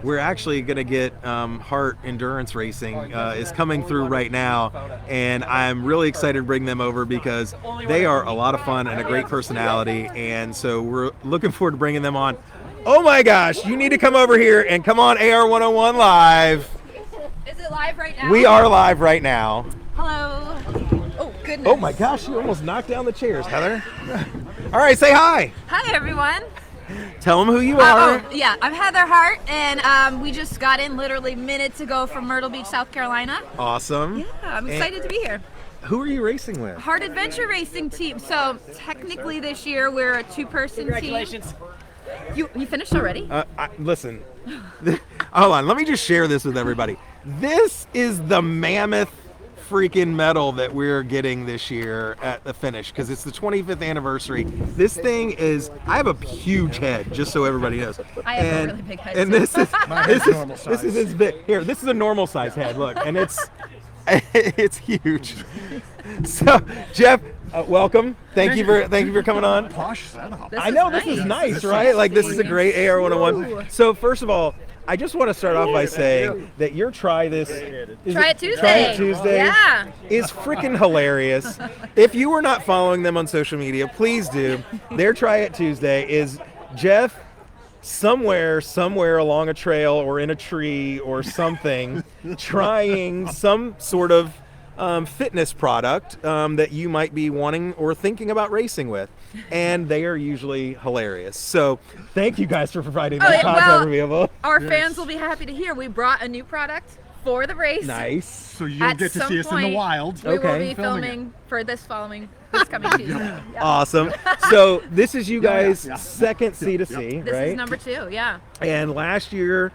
We're actually going to get Hart Endurance Racing is coming through right now, and I'm really excited to bring them over because they are a lot of fun and a great personality, and so we're looking forward to bringing them on. Oh my gosh, you need to come over here and come on AR101 Live. Is it live right now? We are live right now. Hello. Oh, goodness. Oh my gosh, you almost knocked down the chairs, Heather. All right, say hi. Hi, everyone. Tell them who you are. Yeah, I'm Heather Hart, and we just got in literally minutes ago from Myrtle Beach, South Carolina. Awesome. Yeah, I'm excited to be here. Who are you racing with? Hart Adventure Racing team. So technically this year we're a two-person team. Congratulations. You finished already? Listen, hold on. Let me just share this with everybody. This is the mammoth freaking medal that we're getting this year at the finish because it's the 25th anniversary. This thing is, I have a huge head, just so everybody knows. I have a really big head. And too. this is as big. Here, this is a normal size head. Look, and it's huge. So, Jeff, welcome. Thank you for coming on. Posh setup. I know this is nice, right? Like this is a great AR101. So first of all, I just want to start off by saying that your Try It Tuesday Yeah. is freaking hilarious. If you were not following them on social media, please do. Their Try It Tuesday is Jeff somewhere along a trail or in a tree or something trying some sort of fitness product that you might be wanting or thinking about racing with, and they are usually hilarious. So thank you guys for providing that content for people. Our fans will be happy to hear we brought a new product for the race. Nice. So you'll get to see us in the wild. We will be filming for this coming Tuesday. Yeah. Awesome. So this is you guys' second C2C, This right? is number 2, yeah. And last year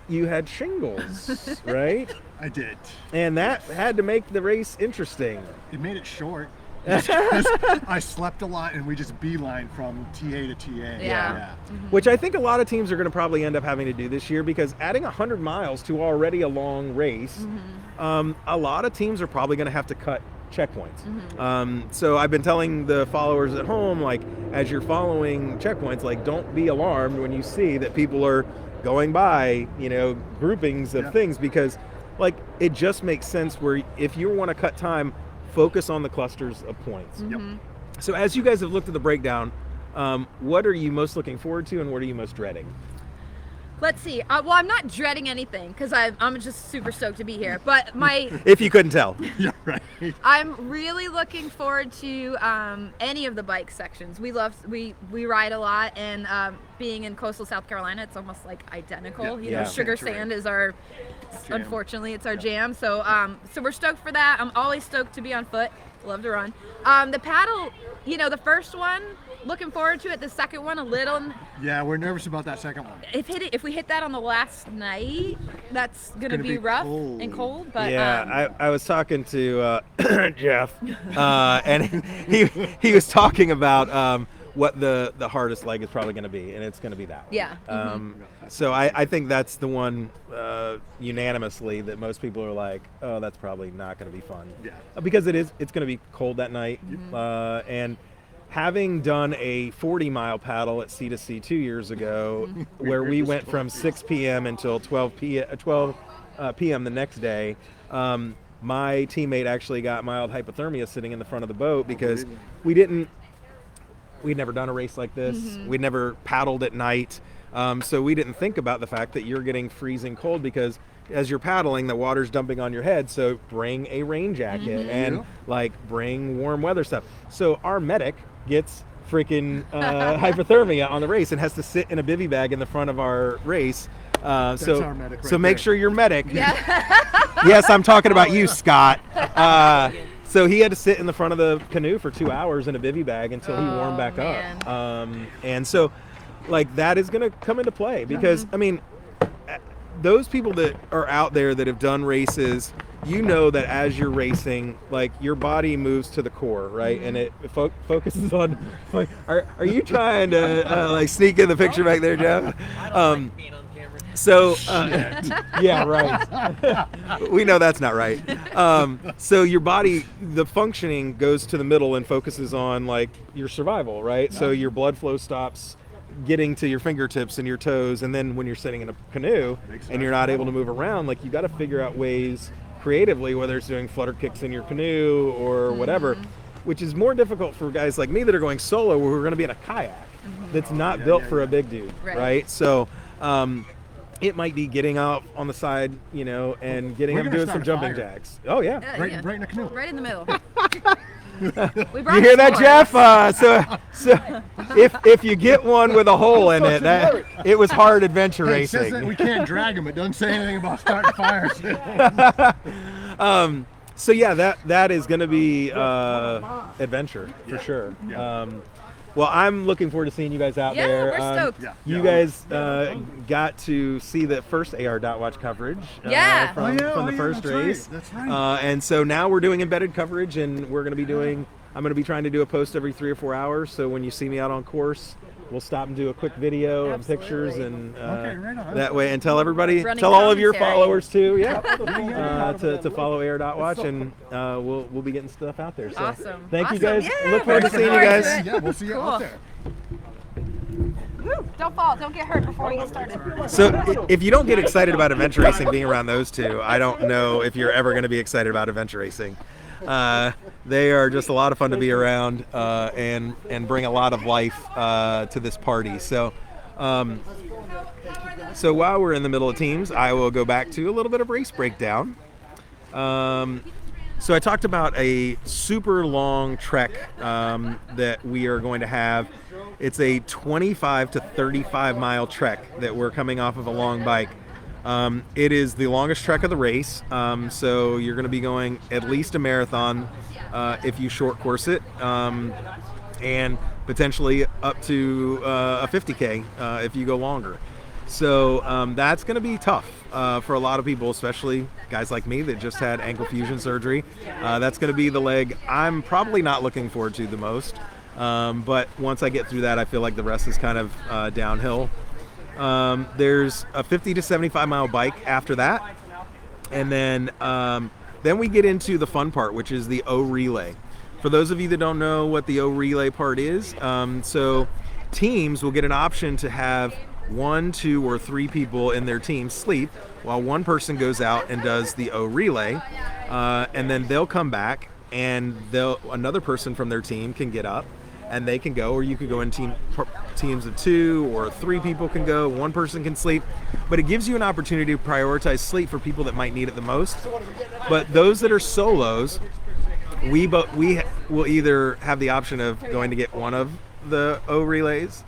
you had shingles, right? I did. And that had to make the race interesting. It made it short. I slept a lot and we just beeline from TA to TA. Yeah. Which I think a lot of teams are going to probably end up having to do this year because adding 100 miles to already a long race, a lot of teams are probably going to have to cut checkpoints. So I've been telling the followers at home, like, as you're following checkpoints, like, don't be alarmed when you see that people are going by, groupings of things, because like it just makes sense where if you want to cut time, focus on the clusters of points. So as you guys have looked at the breakdown, what are you most looking forward to and what are you most dreading? Let's see. Well, I'm not dreading anything because I'm just super stoked to be here. But if you couldn't tell. Yeah, right. I'm really looking forward to any of the bike sections. We ride a lot, and being in coastal South Carolina, it's almost like identical. Sugar sand is our, unfortunately, it's our jam. So so we're stoked for that. I'm always stoked to be on foot. Love to run. The paddle, the first one, looking forward to it. The second one, a little. Yeah, we're nervous about that second one. If we hit that on the last night, that's gonna be rough and cold. But yeah, I was talking to Jeff, and he was talking about what the hardest leg is probably going to be, and it's going to be that one. Yeah. So I think that's the one unanimously that most people are like, oh, that's probably not going to be fun. Yeah. Because it's going to be cold that night, and having done a 40-mile paddle at C2C 2 years ago, where we went from 6 p.m. until 12 p.m. the next day, my teammate actually got mild hypothermia sitting in the front of the boat because we'd never done a race like this. We'd never paddled at night. So we didn't think about the fact that you're getting freezing cold because as you're paddling, the water's dumping on your head. So bring a rain jacket and bring warm weather stuff. So our medic gets freaking hypothermia on the race and has to sit in a bivy bag in the front of our race. Our medic right make there. sure your medic. Yes, I'm talking about you, Scott. So he had to sit in the front of the canoe for 2 hours in a bivy bag until he warmed back up. And so, that is going to come into play because, I mean, those people that are out there that have done races, that as you're racing, your body moves to the core, right? And it focuses on, are you trying to, sneak in the picture back there, Jeff? So, yeah, right. We know that's not right. So your body, the functioning goes to the middle and focuses on your survival, right? So your blood flow stops getting to your fingertips and your toes. And then when you're sitting in a canoe and you're not able to move around, you got to figure out ways creatively, whether it's doing flutter kicks in your canoe or whatever, which is more difficult for guys like me that are going solo, where we're going to be in a kayak that's not built for a big dude, right? So, it might be getting out on the side, and getting him doing some jumping jacks. Oh yeah, right in the canoe, right in the middle. You hear that, Jeff? So if you get one with a hole in it, it was Hart Adventure Racing. It says that we can't drag them. It doesn't say anything about starting fires. So yeah, that is going to be adventure for sure. Well, I'm looking forward to seeing you guys out there. We're stoked. You guys got to see the first AR.Watch coverage from the first race. That's right. And so now we're doing embedded coverage, and we're going to be I'm going to be trying to do a post every 3 or 4 hours. So when you see me out on course, we'll stop and do a quick video and pictures, and that way, and tell all of your followers too, to follow AR.Watch, and we'll be getting stuff out there. So awesome. Thank you guys. Look forward to seeing you guys. Yeah, we'll see you out there. Woo, don't fall. Don't get hurt before we get started. So if you don't get excited about adventure racing being around those two, I don't know if you're ever going to be excited about adventure racing. They are just a lot of fun to be around and bring a lot of life to this party. So while we're in the middle of teams, I will go back to a little bit of race breakdown. So I talked about a super long trek that we are going to have. It's a 25 to 35 mile trek that we're coming off of a long bike. It is the longest trek of the race, so you're going to be going at least a marathon if you short course it, and potentially up to a 50K if you go longer. So that's going to be tough for a lot of people, especially guys like me that just had ankle fusion surgery. That's going to be the leg I'm probably not looking forward to the most, but once I get through that, I feel like the rest is kind of downhill. There's a 50 to 75 mile bike after that, and then we get into the fun part, which is the O relay. For those of you that don't know what the O relay part is, so teams will get an option to have 1, 2, or 3 people in their team sleep while one person goes out and does the O relay, and then they'll come back and another person from their team can get up and they can go, or you could go in teams of 2 or 3 people can go, one person can sleep, but it gives you an opportunity to prioritize sleep for people that might need it the most. But those that are solos, we will either have the option of going to get one of the O relays,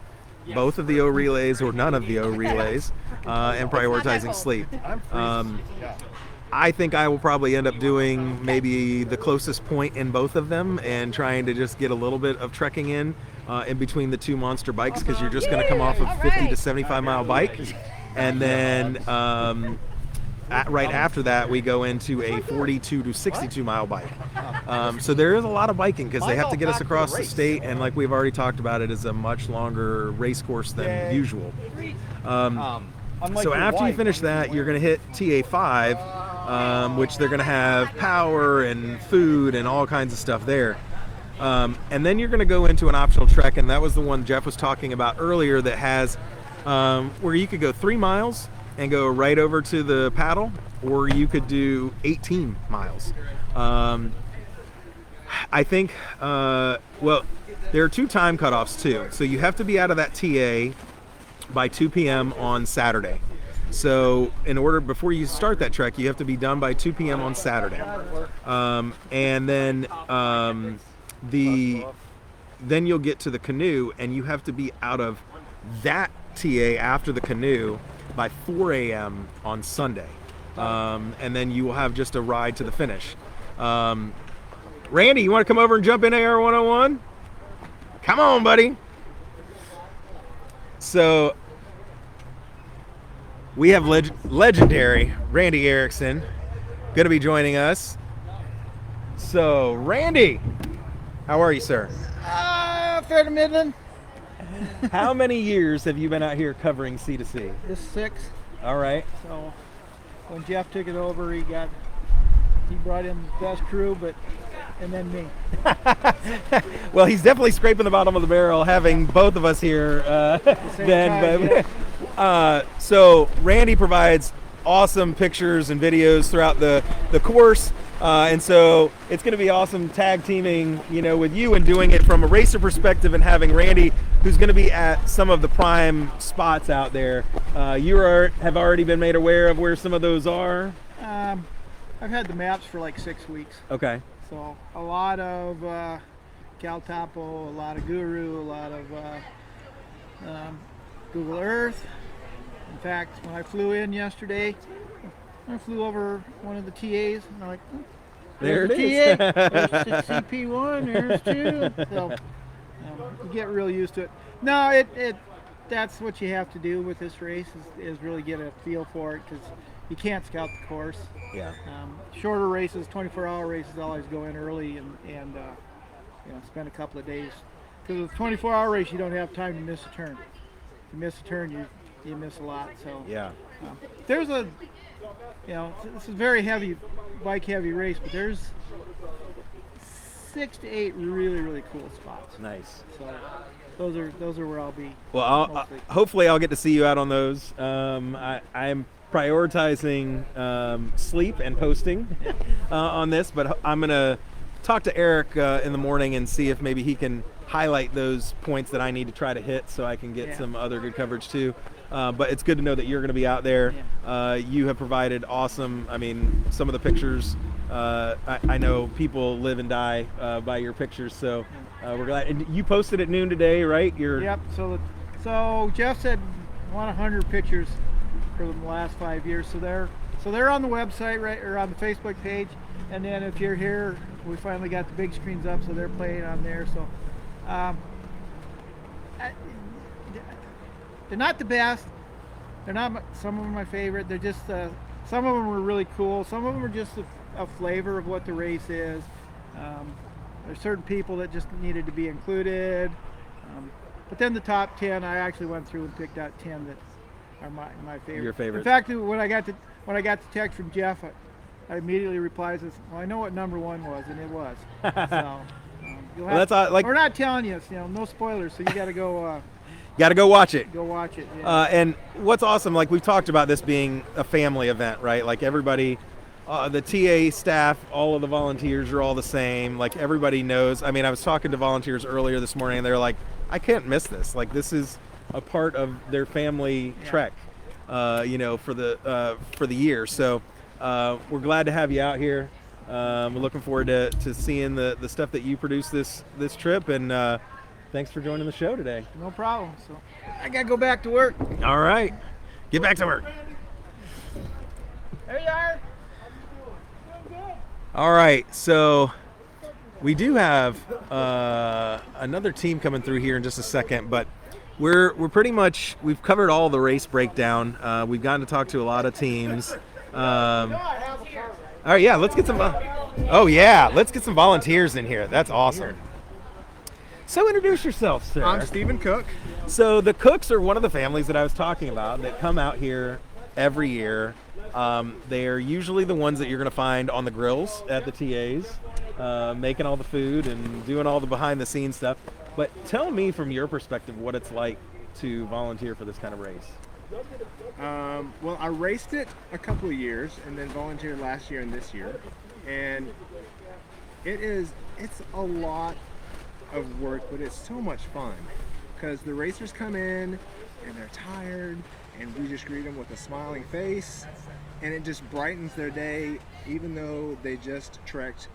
both of the O relays, or none of the O relays, and prioritizing sleep. I think I will probably end up doing maybe the closest point in both of them and trying to just get a little bit of trekking in between the two monster bikes, because you're just going to come off a 50 to 75 mile bike, and then right after that we go into a 42 to 62 mile bike. So there is a lot of biking because they have to get us across the state, and like we've already talked about, it is a much longer race course than usual. So after you finish that, you're going to hit TA5, which they're going to have power and food and all kinds of stuff there. And then you're going to go into an optional trek, and that was the one Jeff was talking about earlier, that has where you could go 3 miles and go right over to the paddle, or you could do 18 miles. I think, well, there are 2 time cutoffs too. So you have to be out of that TA by 2 p.m. on Saturday. So in order, before you start that trek, you have to be done by 2 p.m. on Saturday. And then then you'll get to the canoe, and you have to be out of that TA after the canoe by 4 a.m. on Sunday. And then you will have just a ride to the finish. Randy, you want to come over and jump in AR101? Come on, buddy. So we have legendary Randy Erickson going to be joining us. So Randy, how are you, sir? Fair to middling. How many years have you been out here covering C2C? This is 6. All right. So when Jeff took it over, he brought in the best crew, and then me. Well, he's definitely scraping the bottom of the barrel having both of us here then. So Randy provides awesome pictures and videos throughout the course. And so it's going to be awesome tag teaming, with you, and doing it from a racer perspective, and having Randy, who's going to be at some of the prime spots out there. You have already been made aware of where some of those are? I've had the maps for like 6 weeks. Okay. So a lot of Caltapo, a lot of Guru, a lot of Google Earth. In fact, when I flew in yesterday, I flew over one of the TAs, and I'm like, there it is. is. There's the CP1, there's 2. So you get real used to it. No, that's what you have to do with this race, is really get a feel for it, because you can't scout the course. Yeah. Shorter races, 24-hour races, I always go in early and spend a couple of days. Because with a 24-hour race, you don't have time to miss a turn. If you miss a turn, you miss a lot. So yeah. There's this is a very bike heavy race, but there's 6 to 8 really, really cool spots. Nice. So those are where I'll be. Well, hopefully I'll get to see you out on those. I'm prioritizing sleep and posting on this, but I'm gonna talk to Eric in the morning and see if maybe he can highlight those points that I need to try to hit, so I can get some other good coverage too. But it's good to know that you're going to be out there. You have provided awesome, some of the pictures, I know people live and die by your pictures, so we're glad. And you posted at noon today, right? Yep. So Jeff said 100 pictures for the last 5 years. So they're on the website, right, or on the Facebook page. And then if you're here, we finally got the big screens up, so they're playing on there. So they're not the best. They're not. Some of them are my favorite. They're just. Some of them are really cool. Some of them are just a flavor of what the race is. There's certain people that just needed to be included. But then the top 10, I actually went through and picked out 10 that are my favorite. Your favorite. In fact, when I got the text from Jeff, I immediately replied, "Well, I know what number 1 was, and it was." So we're not telling you, no spoilers. So you got to go. Got to go watch it. Go watch it. Yeah. And what's awesome, like we've talked about this being a family event, right? Like everybody, the TA staff, all of the volunteers are all the same. Like everybody knows. I was talking to volunteers earlier this morning, and they're like, I can't miss this. Like this is a part of their family trek, for the year. So we're glad to have you out here. We're looking forward to seeing the stuff that you produce this trip, and thanks for joining the show today. No problem. So I gotta go back to work. All right, get back to work. There you are. All right, so we do have another team coming through here in just a second, but we're pretty much, we've covered all the race breakdown. We've gotten to talk to a lot of teams. All right, yeah, let's get some. Let's get some volunteers in here. That's awesome. So introduce yourself, sir. I'm Stephen Cook. So the Cooks are one of the families that I was talking about that come out here every year. They're usually the ones that you're going to find on the grills at the TAs, making all the food and doing all the behind-the-scenes stuff. But tell me from your perspective what it's like to volunteer for this kind of race. Well, I raced it a couple of years and then volunteered last year and this year. And it's a lot of work, but it's so much fun because the racers come in and they're tired and we just greet them with a smiling face, and it just brightens their day even though they just trekked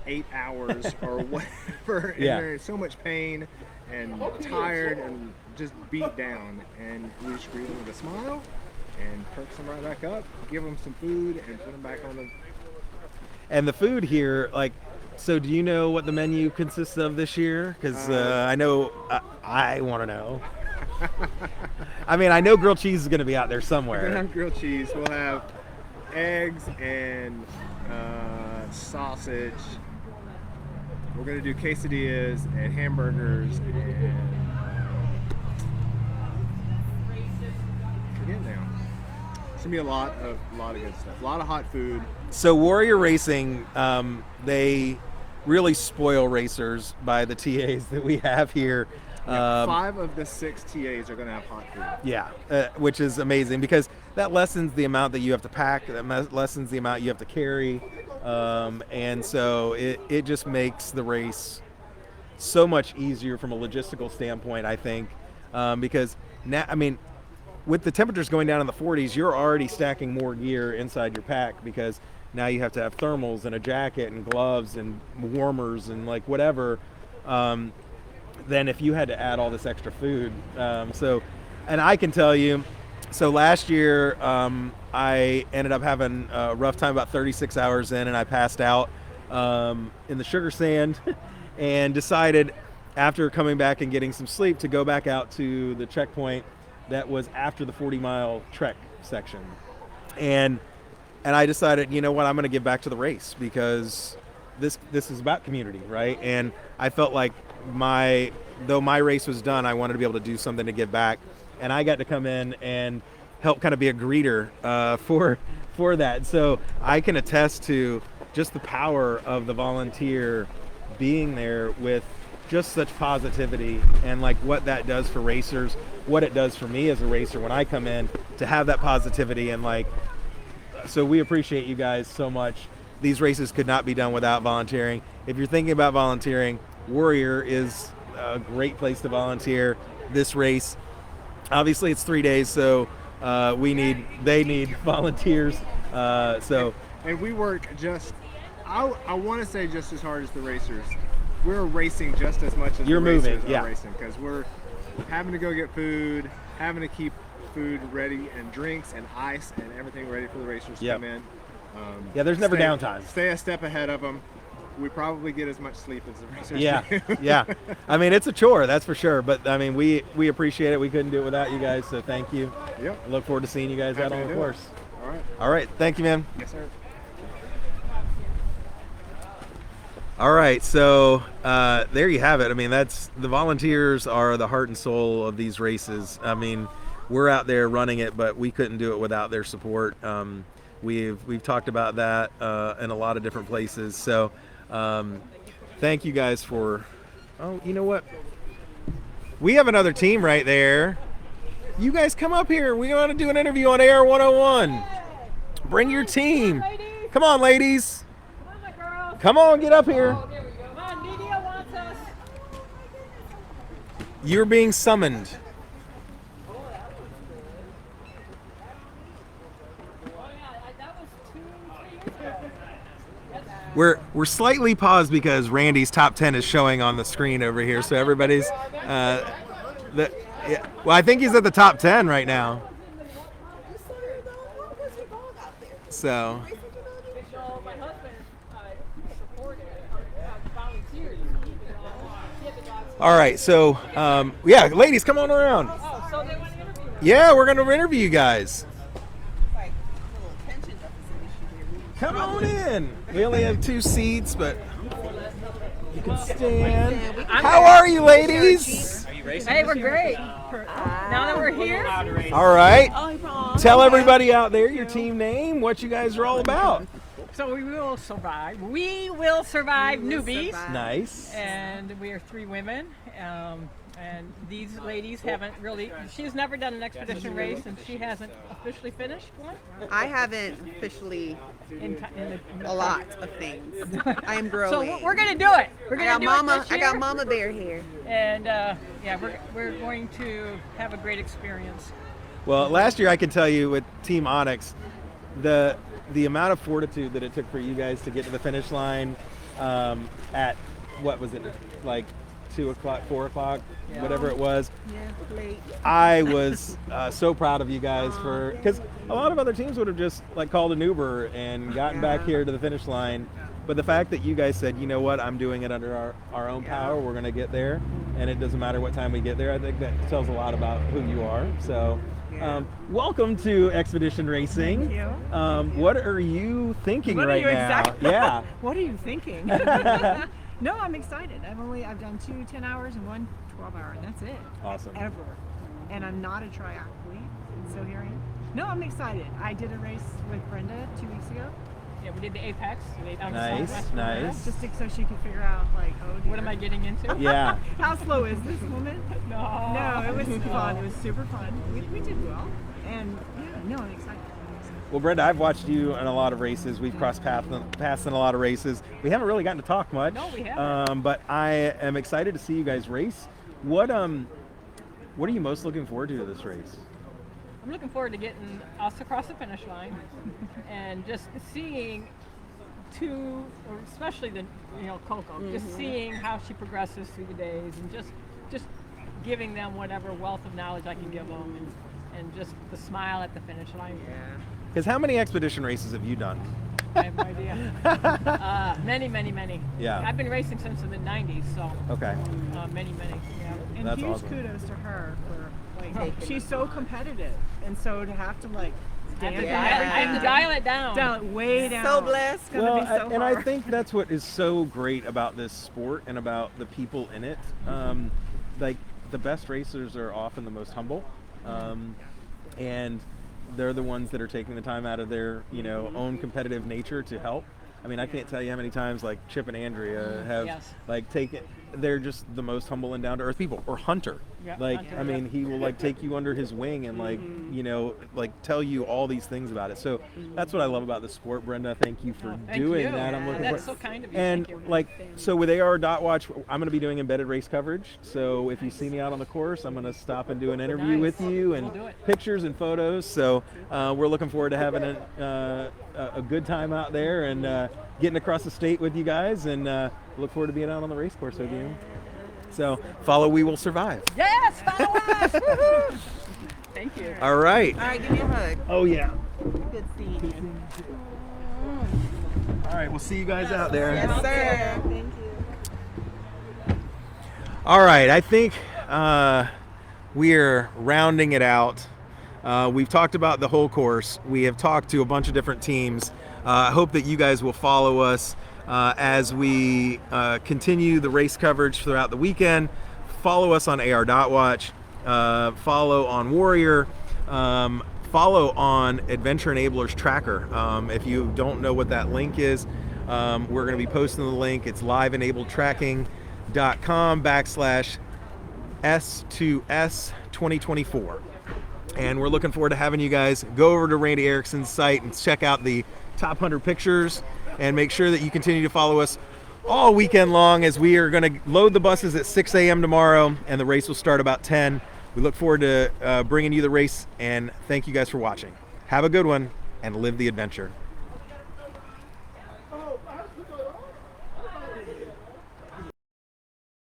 8 hours or whatever, and they're in so much pain and tired and just beat down, and we just greet them with a smile and perks them right back up, give them some food and put them back on the... And the food here, like, so do you know what the menu consists of this year? Because I know, I want to know. I mean, I know grilled cheese is going to be out there somewhere. We're going to have grilled cheese. We'll have eggs and sausage. We're going to do quesadillas and hamburgers and... forget now. It's going to be a lot of good stuff. A lot of hot food. So Warrior Racing, they really spoil racers by the TAs that we have here. 5 of the 6 TAs are going to have hot food. Yeah, which is amazing because that lessens the amount that you have to pack, that lessens the amount you have to carry, and so it just makes the race so much easier from a logistical standpoint, I think, because now, I mean, with the temperatures going down in the 40s, you're already stacking more gear inside your pack because now you have to have thermals and a jacket and gloves and warmers and like whatever, than if you had to add all this extra food. And I can tell you, so last year I ended up having a rough time about 36 hours in, and I passed out in the sugar sand and decided after coming back and getting some sleep to go back out to the checkpoint that was after the 40-mile trek section. And I decided, you know what, I'm going to give back to the race because this is about community, right? And I felt like though my race was done, I wanted to be able to do something to give back. And I got to come in and help kind of be a greeter for that. So I can attest to just the power of the volunteer being there with just such positivity and like what that does for racers, what it does for me as a racer when I come in to have that positivity. And like, so we appreciate you guys so much. These races could not be done without volunteering. If you're thinking about volunteering, Warrior is a great place to volunteer. This race, obviously it's 3 days, so they need volunteers. And we work I want to say just as hard as the racers. We're racing just as much as the racers are racing, because we're having to go get food, having to keep food ready and drinks and ice and everything ready for the racers to come in. There's never downtime. Stay a step ahead of them. We probably get as much sleep as the racers do. Yeah. I mean, it's a chore, that's for sure. But I mean, we appreciate it. We couldn't do it without you guys, so thank you. Yep. I look forward to seeing you guys out on the course. All right. All right. Thank you, man. Yes, sir. All right, so there you have it. I mean, the volunteers are the heart and soul of these races. I mean, we're out there running it, but we couldn't do it without their support. We've talked about that in a lot of different places. So thank you guys for. Oh, you know what? We have another team right there. You guys come up here. We want to do an interview on AR101. Bring your team. Come on, ladies. Come on, get up here. Come on, media wants us. You're being summoned. We're slightly paused because Randy's top 10 is showing on the screen over here, so everybody's well, I think he's at the top 10 right now. So All right, so yeah, ladies, come on around. Yeah, we're going to interview you guys. Come on in. We only have 2 seats, but you can stand. How are you, ladies? Hey, we're great. Now that we're here. All right. Tell everybody out there your team name, what you guys are all about. So we will survive. We will survive newbies. Nice. And we are 3 women. And these ladies haven't really, she's never done an expedition race, and she hasn't officially finished one. I haven't officially a lot of things. I am growing. So we're going to do it. We're going to do it this year. I got Mama Bear here. And yeah, we're going to have a great experience. Well, last year I can tell you with Team Onyx, the amount of fortitude that it took for you guys to get to the finish line at, what was it, like 2 o'clock, 4 o'clock, whatever it was. Yeah, late. I was so proud of you guys because a lot of other teams would have just like called an Uber and gotten back here to the finish line. But the fact that you guys said, you know what, I'm doing it under our own power, we're going to get there, and it doesn't matter what time we get there, I think that tells a lot about who you are. So welcome to Expedition Racing. Thank you. What are you thinking What right are you now? exactly? Yeah. What are you thinking? No, I'm excited. I've done 2 10 hours and 1 12-hour, and that's it. Awesome. Ever. And I'm not a triathlete, so here I am. No, I'm excited. I did a race with Brenda 2 weeks ago. Yeah, we did the Apex. Nice. Just so she could figure out, like, oh, dear. What am I getting into? Yeah. How slow is this woman? No, it was fun. It was super fun. We did well. And yeah, no, I'm excited. Well, Brenda, I've watched you in a lot of races. We've crossed paths in a lot of races. We haven't really gotten to talk much. No, we haven't. But I am excited to see you guys race. What are you most looking forward to this race? I'm looking forward to getting us across the finish line and just seeing or especially Coco, just seeing how she progresses through the days and just giving them whatever wealth of knowledge I can give them and just the smile at the finish line. Yeah. Because how many expedition races have you done? I have no idea. Many. Yeah. I've been racing since the mid-90s, so. Okay. Many. Yeah. And That's huge awesome. kudos to her for she's so competitive, and so to have to I have to dial it down. Dial it way down. So blessed. Well, be so and hard. I think that's what is so great about this sport and about the people in it. Like the best racers are often the most humble, and they're the ones that are taking the time out of their own competitive nature to help. I mean, I can't tell you how many times like Chip and Andrea have like taken. They're just the most humble and down to earth people. Or Hunter, I mean, he will like take you under his wing and like like tell you all these things about it. So that's what I love about the sport, Brenda. Thank you for doing that. I'm looking That's so kind of you. And like, so with AR.Watch, I'm going to be doing embedded race coverage. So if you see me out on the course, I'm going to stop and do an interview with you and pictures and photos. So we're looking forward to having a good time out there and getting across the state with you guys, and look forward to being out on the race course with you. So follow We Will Survive. Yes, follow us. Woohoo! Thank you. All right. All right, give me a hug. Oh yeah. Good seeing you. All right, we'll see you guys out there. Yes, sir. Thank you. All right, I think we're rounding it out. We've talked about the whole course. We have talked to a bunch of different teams. I hope that you guys will follow us as we continue the race coverage throughout the weekend. Follow us on AR.Watch. Follow on Warrior. Follow on Adventure Enablers Tracker. If you don't know what that link is, we're going to be posting the link. It's liveenabledtracking.com/S2S 2024. And we're looking forward to having you guys go over to Randy Erickson's site and check out the top 100 pictures, and make sure that you continue to follow us all weekend long, as we are going to load the buses at 6 a.m. tomorrow, and the race will start about 10. We look forward to bringing you the race, and thank you guys for watching. Have a good one and live the adventure.